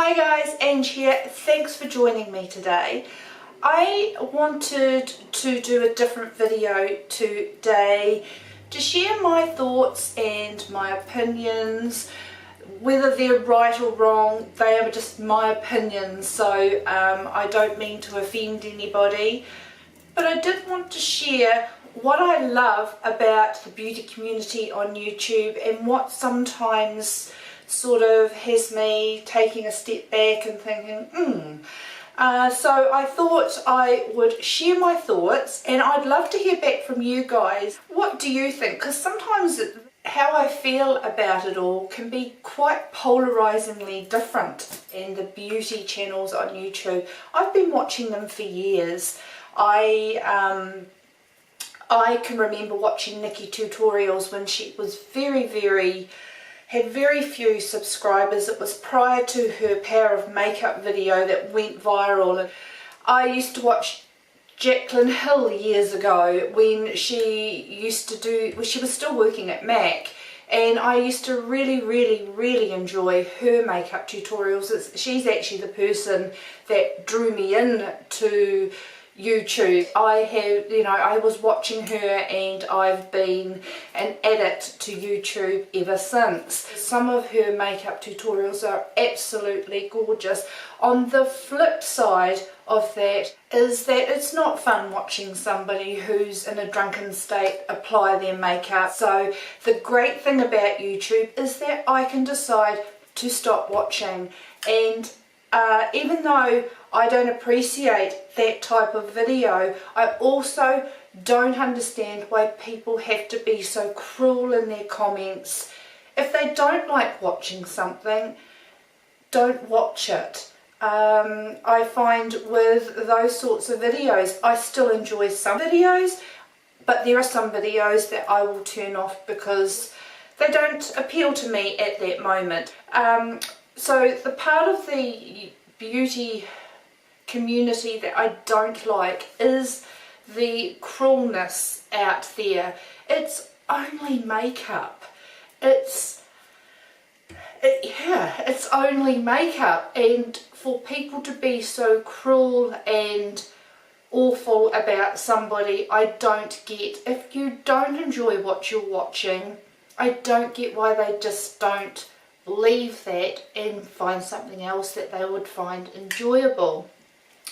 Hi guys, Ange here. Thanks for joining me today. I wanted to do a different video today to share my thoughts and my opinions. Whether they're right or wrong, they are just my opinions, so I don't mean to offend anybody. But I did want to share what I love about the beauty community on YouTube and what sometimes sort of has me taking a step back and thinking, so I thought I would share my thoughts, and I'd love to hear back from you guys. What do you think? Because sometimes how I feel about it all can be quite polarizingly different in the beauty channels on YouTube. I've been watching them for years. I can remember watching Nikki tutorials when she was had very few subscribers. It was prior to her Power of Makeup video that went viral. And I used to watch Jacqueline Hill years ago when she was still working at MAC, and I used to really enjoy her makeup tutorials. She's actually the person that drew me in to YouTube. I was watching her and I've been an addict to YouTube ever since. Some of her makeup tutorials are absolutely gorgeous. On the flip side of that is that it's not fun watching somebody who's in a drunken state apply their makeup. So the great thing about YouTube is that I can decide to stop watching, and even though I don't appreciate that type of video, I also don't understand why people have to be so cruel in their comments. If they don't like watching something, don't watch it. I find with those sorts of videos, I still enjoy some videos, but there are some videos that I will turn off because they don't appeal to me at that moment. So the part of the beauty community that I don't like is the cruelness out there. It's only makeup. It's only makeup, and for people to be so cruel and awful about somebody, I don't get. If you don't enjoy what you're watching, I don't get why they just don't leave that and find something else that they would find enjoyable.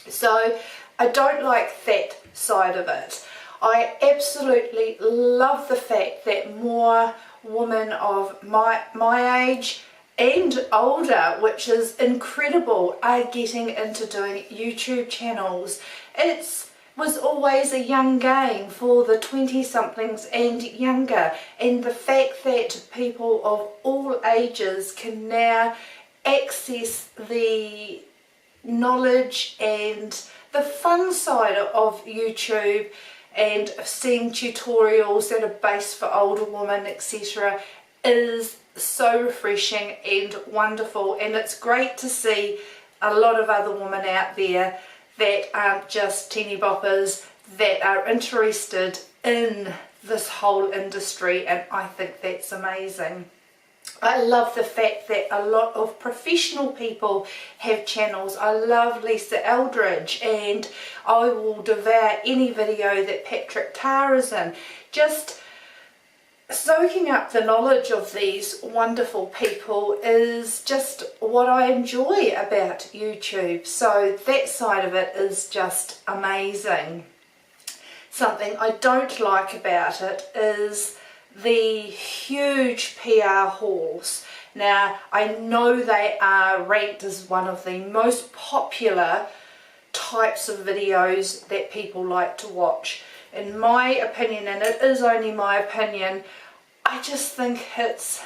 So I don't like that side of it. I absolutely love the fact that more women of my age and older, which is incredible, are getting into doing YouTube channels. It was always a young game for the 20-somethings and younger, and the fact that people of all ages can now access the knowledge and the fun side of YouTube and seeing tutorials that are based for older women, etc., is so refreshing and wonderful. And it's great to see a lot of other women out there that aren't just teeny boppers, that are interested in this whole industry, and I think that's amazing. I love the fact that a lot of professional people have channels. I love Lisa Eldridge, and I will devour any video that Patrick Tarr is in. Just soaking up the knowledge of these wonderful people is just what I enjoy about YouTube. So that side of it is just amazing. Something I don't like about it is the huge PR hauls. Now, I know they are ranked as one of the most popular types of videos that people like to watch. In my opinion, and it is only my opinion, I just think it's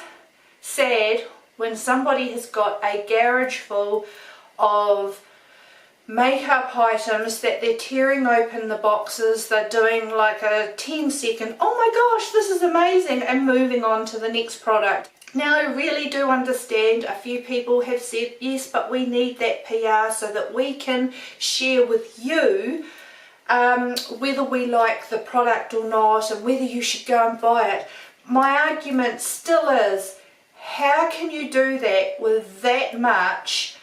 sad when somebody has got a garage full of makeup items that they're tearing open the boxes, they're doing like a 10-second, oh my gosh, this is amazing, and moving on to the next product. Now, I really do understand a few people have said, yes, but we need that PR so that we can share with you whether we like the product or not, and whether you should go and buy it. My argument still is, how can you do that with that much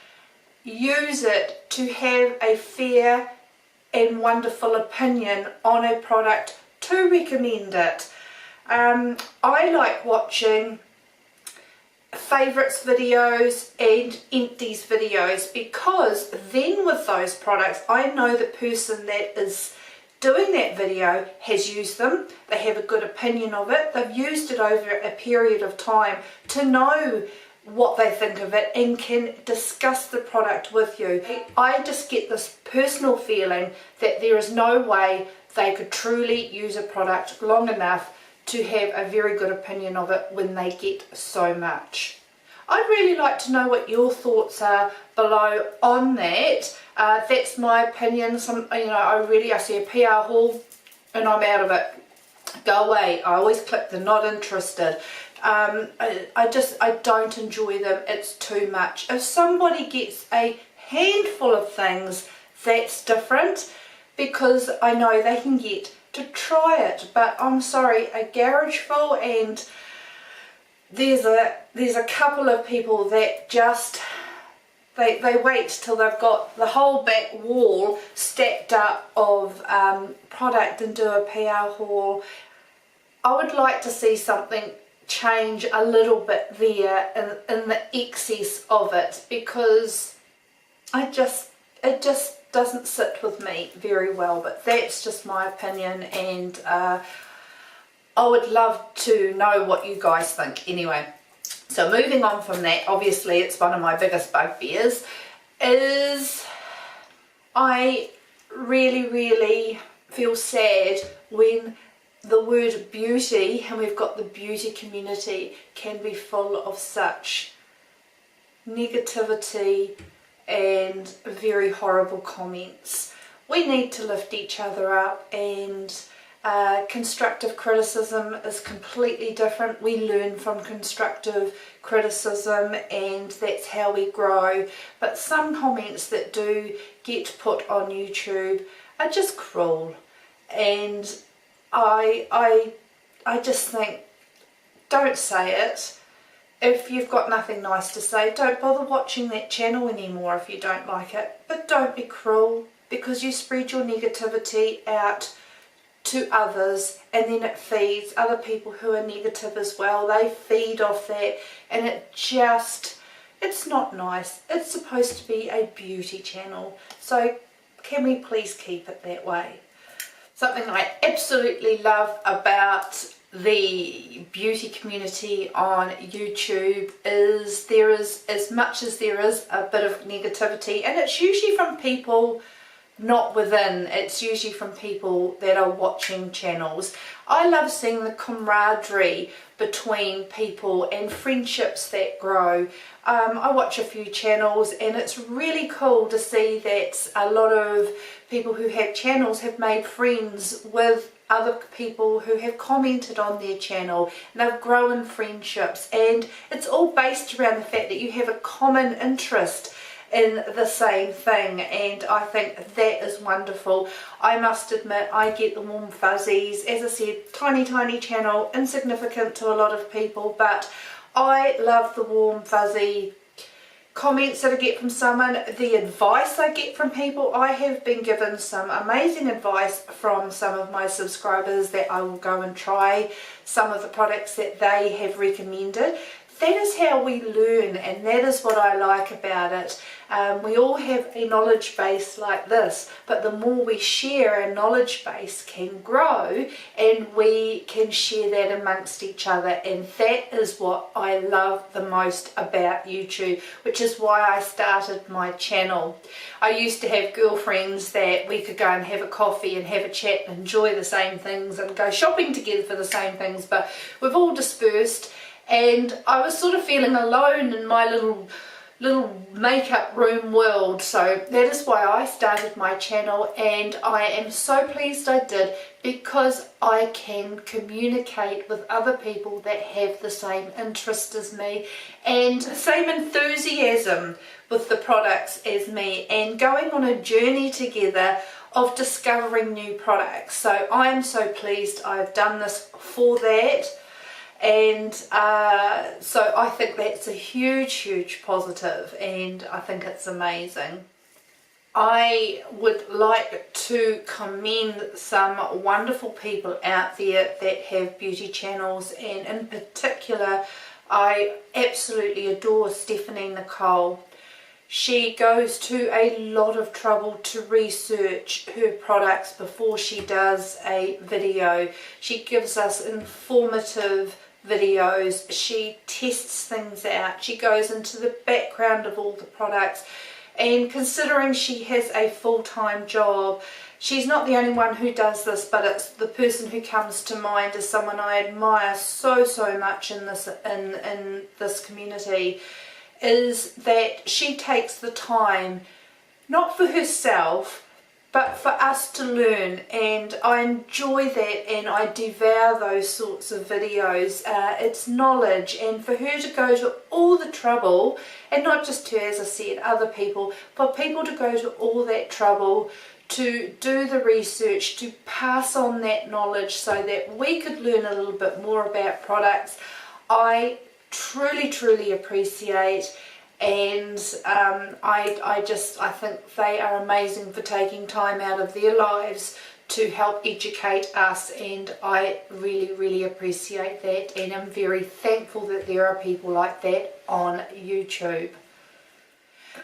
use it to have a fair and wonderful opinion on a product to recommend it. I like watching favourites videos and empties videos, because then with those products I know the person that is doing that video has used them, they have a good opinion of it, they've used it over a period of time to know what they think of it and can discuss the product with you. I just get this personal feeling that there is no way they could truly use a product long enough to have a very good opinion of it when they get so much. I'd really like to know what your thoughts are below on that. That's my opinion. I see a PR haul and I'm out of it. Go away. I always click the not interested. I don't enjoy them. It's too much. If somebody gets a handful of things, that's different, because I know they can get to try it. But I'm sorry, a garage full, and there's a couple of people that just they wait till they've got the whole back wall stacked up of product and do a PR haul. I would like to see something change a little bit there in the excess of it, because it just doesn't sit with me very well. But that's just my opinion, and I would love to know what you guys think. Anyway, so moving on from that, obviously it's one of my biggest bugbears, is I really feel sad when the word beauty, and we've got the beauty community, can be full of such negativity and very horrible comments. We need to lift each other up, and constructive criticism is completely different. We learn from constructive criticism, and that's how we grow. But some comments that do get put on YouTube are just cruel, and I just think, don't say it. If you've got nothing nice to say, don't bother watching that channel anymore if you don't like it. But don't be cruel, because you spread your negativity out to others, and then it feeds other people who are negative as well. They feed off that, and it's not nice. It's supposed to be a beauty channel, so can we please keep it that way? Something I absolutely love about the beauty community on YouTube is there is, as much as there is a bit of negativity, and it's usually from people not within, it's usually from people that are watching channels. I love seeing the camaraderie between people and friendships that grow. I watch a few channels, and it's really cool to see that a lot of people who have channels have made friends with other people who have commented on their channel, and they've grown friendships, and it's all based around the fact that you have a common interest in the same thing, and I think that is wonderful. I must admit, I get the warm fuzzies. As I said, tiny channel, insignificant to a lot of people, but I love the warm fuzzy comments that I get from someone, the advice I get from people. I have been given some amazing advice from some of my subscribers that I will go and try some of the products that they have recommended. That is how we learn, and that is what I like about it. We all have a knowledge base like this, but the more we share, our knowledge base can grow, and we can share that amongst each other, and that is what I love the most about YouTube, which is why I started my channel. I used to have girlfriends that we could go and have a coffee and have a chat and enjoy the same things and go shopping together for the same things, but we've all dispersed, and I was sort of feeling alone in my little makeup room world. So that is why I started my channel, and I am so pleased I did, because I can communicate with other people that have the same interest as me and the same enthusiasm with the products as me, and going on a journey together of discovering new products. So I am so pleased I've done this for that. And so I think that's a huge positive, and I think it's amazing. I would like to commend some wonderful people out there that have beauty channels, and in particular I absolutely adore Stephanie Nicole. She goes to a lot of trouble to research her products before she does a video. She gives us informative videos, she tests things out, she goes into the background of all the products, and considering she has a full-time job, she's not the only one who does this, but it's the person who comes to mind as someone I admire so much in this community, is that she takes the time, not for herself, but for us to learn, and I enjoy that and I devour those sorts of videos. It's knowledge, and for her to go to all the trouble, and not just her, as I said, other people, for people to go to all that trouble to do the research, to pass on that knowledge so that we could learn a little bit more about products, I truly appreciate. And I think they are amazing for taking time out of their lives to help educate us, and I really appreciate that, and I'm very thankful that there are people like that on YouTube.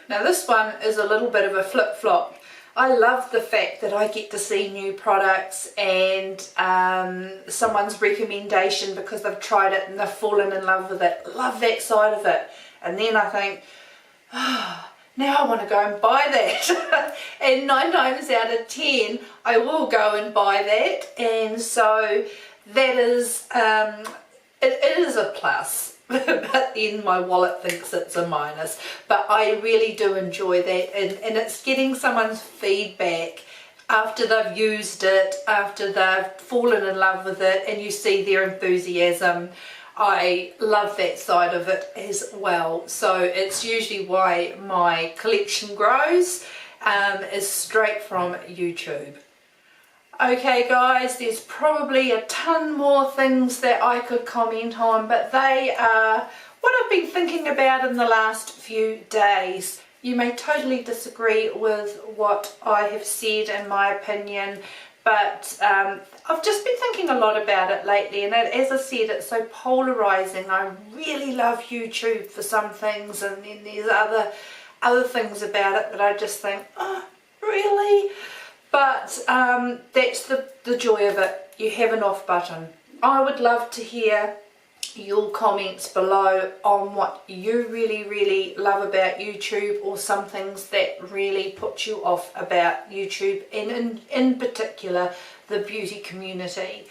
Now this one is a little bit of a flip-flop. I love the fact that I get to see new products and someone's recommendation because they've tried it and they've fallen in love with it. Love that side of it. And then I think, oh, now I want to go and buy that. And 9 times out of 10 I will go and buy that, and so that is it is a plus. But then my wallet thinks it's a minus. But I really do enjoy that, and it's getting someone's feedback after they've used it, after they've fallen in love with it, and you see their enthusiasm. I love that side of it as well. So it's usually why my collection grows, is straight from YouTube. Okay guys, there's probably a ton more things that I could comment on, but they are what I've been thinking about in the last few days. You may totally disagree with what I have said in my opinion, but I've just been thinking a lot about it lately, and as I said, it's so polarizing. I really love YouTube for some things, and then there's other things about it that I just think, oh, really? But that's the joy of it. You have an off button. I would love to hear your comments below on what you really love about YouTube, or some things that really put you off about YouTube, and in particular the beauty community.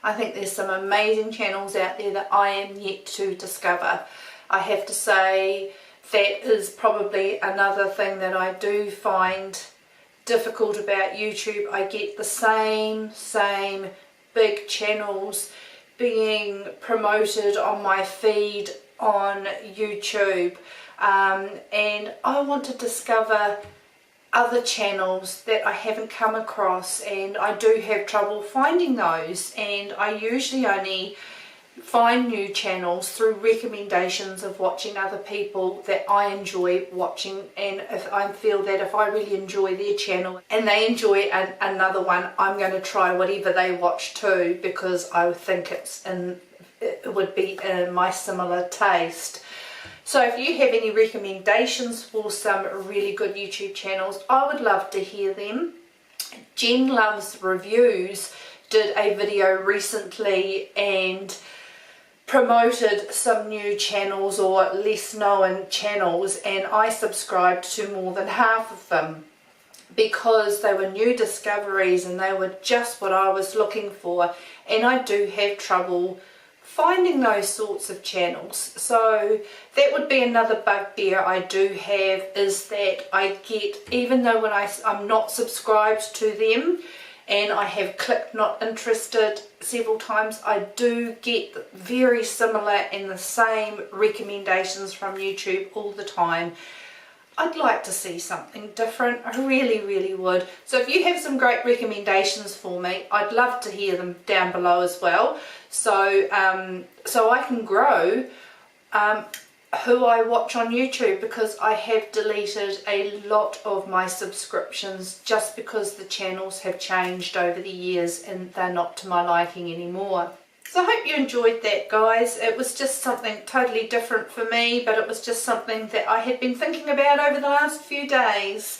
I think there's some amazing channels out there that I am yet to discover. I have to say that is probably another thing that I do find difficult about YouTube. I get the same big channels being promoted on my feed on YouTube, and I want to discover other channels that I haven't come across, and I do have trouble finding those, and I usually only find new channels through recommendations of watching other people that I enjoy watching, and if I feel that if I really enjoy their channel and they enjoy another one, I'm going to try whatever they watch too, because I think it would be in my similar taste. So if you have any recommendations for some really good YouTube channels, I would love to hear them. Jen Loves Reviews did a video recently and promoted some new channels, or less known channels, and I subscribed to more than half of them because they were new discoveries and they were just what I was looking for, and I do have trouble finding those sorts of channels. So that would be another bugbear I do have, is that I get, even though when I'm not subscribed to them and I have clicked not interested several times, I do get very similar and the same recommendations from YouTube all the time. I'd like to see something different. I really, really would. So if you have some great recommendations for me, I'd love to hear them down below as well. So, so I can grow who I watch on YouTube, because I have deleted a lot of my subscriptions just because the channels have changed over the years and they're not to my liking anymore. So I hope you enjoyed that, guys. It was just something totally different for me, but it was just something that I had been thinking about over the last few days.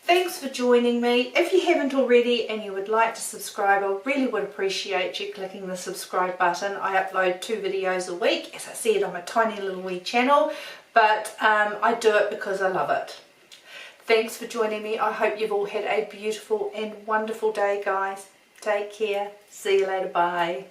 Thanks for joining me. If you haven't already and you would like to subscribe, I really would appreciate you clicking the subscribe button. I upload 2 videos a week. As I said, I'm a tiny little wee channel, but I do it because I love it. Thanks for joining me. I hope you've all had a beautiful and wonderful day, guys. Take care. See you later. Bye.